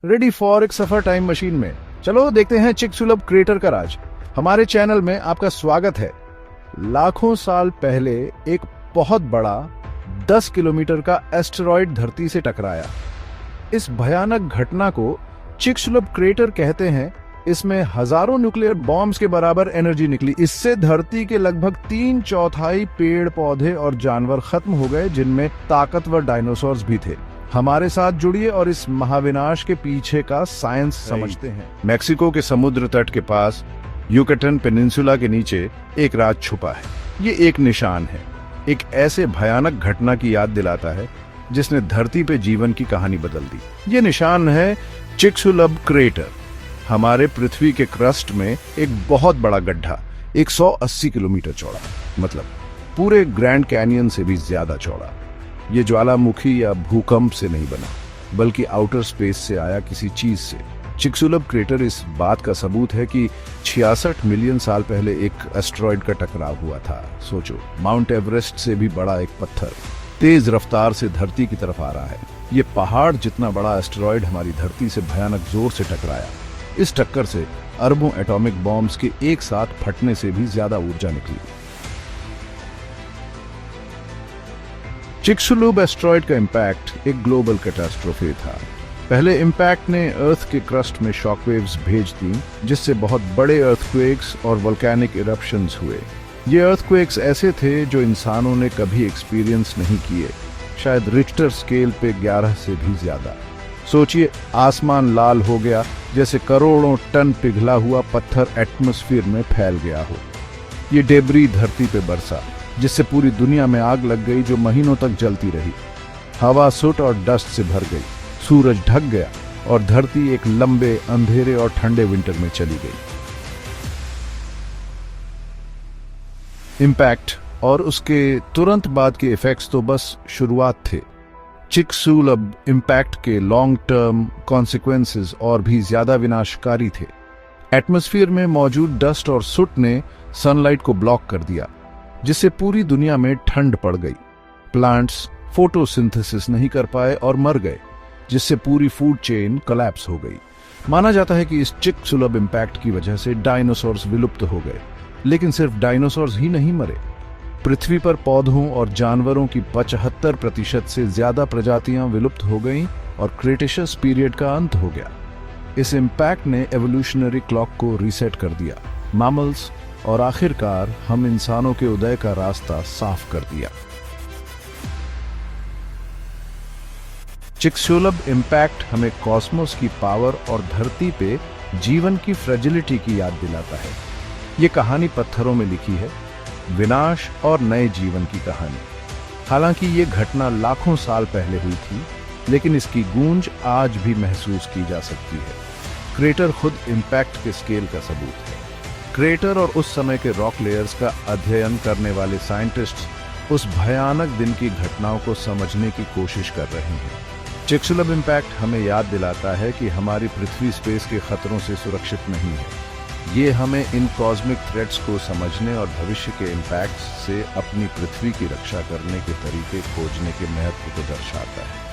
Ready for एक सफर time machine में। चलो देखते हैं चिकसुलभ क्रेटर का राज। हमारे चैनल में आपका स्वागत है। लाखों साल पहले एक बहुत बड़ा 10 किलोमीटर का एस्टेरॉयड धरती से टकराया। इस भयानक घटना को चिकसुलभ क्रेटर कहते हैं। इसमें हजारों न्यूक्लियर बॉम्ब्स के बराबर एनर्जी निकली। इससे धरती के लगभग 3/4 पेड़ पौधे और जानवर खत्म हो गए, जिनमें ताकतवर डायनासोर्स भी थे। हमारे साथ जुड़िए और इस महाविनाश के पीछे का साइंस समझते हैं। मैक्सिको के समुद्र तट के पास युकाटन पेनिनसुला के नीचे एक राज छुपा है। ये एक निशान है, एक ऐसे भयानक घटना की याद दिलाता है जिसने धरती पे जीवन की कहानी बदल दी। ये निशान है चिकसुलभ क्रेटर। हमारे पृथ्वी के क्रस्ट में एक बहुत बड़ा गड्ढा, 180 किलोमीटर चौड़ा, मतलब पूरे ग्रैंड कैनियन से भी ज्यादा चौड़ा। ये ज्वालामुखी या भूकंप से नहीं बना, बल्कि आउटर स्पेस से आया किसी चीज से। चिकसुलभ क्रेटर इस बात का सबूत है कि 66 मिलियन साल पहले एक एस्टेरॉयड का टकराव हुआ था। सोचो, माउंट एवरेस्ट से भी बड़ा एक पत्थर तेज रफ्तार से धरती की तरफ आ रहा है। ये पहाड़ जितना बड़ा एस्टेरॉयड हमारी धरती से भयानक जोर से टकराया। इस टक्कर से अरबों एटॉमिक बॉम्ब्स के एक साथ फटने से भी ज्यादा ऊर्जा निकली। चिकसुलभ एस्टेरॉयड का इम्पैक्ट एक ग्लोबल कैटास्ट्रोफे था। पहले इम्पैक्ट ने अर्थ के क्रस्ट में शॉकवेव्स भेज दी, जिससे बहुत बड़े अर्थक्वेक्स और वोल्केनिक इरप्शंस हुए। ये अर्थक्वेक्स ऐसे थे जो इंसानों ने कभी एक्सपीरियंस नहीं किए, शायद रिक्टर स्केल पे 11 से भी ज्यादा। सोचिए, आसमान लाल हो गया, जैसे करोड़ों टन पिघला हुआ पत्थर एटमॉस्फेयर में फैल गया हो। ये डेब्री धरती पे बरसा, जिससे पूरी दुनिया में आग लग गई जो महीनों तक जलती रही। हवा सोट और डस्ट से भर गई, सूरज ढक गया और धरती एक लंबे अंधेरे और ठंडे विंटर में चली गई। इम्पैक्ट और उसके तुरंत बाद के इफेक्ट्स तो बस शुरुआत थे। चिकसुलभ इम्पैक्ट के लॉन्ग टर्म कॉन्सिक्वेंसेस और भी ज्यादा विनाशकारी थे। एटमॉस्फेयर में मौजूद डस्ट और सुट ने सनलाइट को ब्लॉक कर दिया, जिससे पूरी दुनिया में ठंड पड़ गई। प्लांट्स फोटोसिंथेसिस नहीं कर पाए और मर गए, जिससे पूरी फूड चेन कोलैप्स हो गई। माना जाता है कि इस चिकसुलभ इम्पैक्ट की वजह से डायनासोर्स विलुप्त हो गए। लेकिन सिर्फ डायनासोर्स ही नहीं मरे। पृथ्वी पर पौधों और जानवरों की 75% से ज्यादा प्रजातियां विलुप्त हो गईं और क्रेटेशियस पीरियड का अंत हो गया। इस इम्पैक्ट ने एवोल्यूशनरी क्लॉक को रीसेट कर दिया, मैमल्स और आखिरकार हम इंसानों के उदय का रास्ता साफ कर दिया। चिकसुलभ इम्पैक्ट हमें कॉस्मोस की पावर और धरती पे जीवन की फ्रेजिलिटी की याद दिलाता है। ये कहानी पत्थरों में लिखी है, विनाश और नए जीवन की कहानी। हालांकि ये घटना लाखों साल पहले हुई थी, लेकिन इसकी गूंज आज भी महसूस की जा सकती है। क्रेटर खुद इम्पैक्ट के स्केल का सबूत है। क्रेटर और उस समय के रॉक लेयर्स का अध्ययन करने वाले साइंटिस्ट्स उस भयानक दिन की घटनाओं को समझने की कोशिश कर रहे हैं। चिकसुलभ इम्पैक्ट हमें याद दिलाता है कि हमारी पृथ्वी स्पेस के खतरों से सुरक्षित नहीं है। ये हमें इन कॉस्मिक थ्रेट्स को समझने और भविष्य के इम्पैक्ट से अपनी पृथ्वी की रक्षा करने के तरीके खोजने के महत्व को दर्शाता है।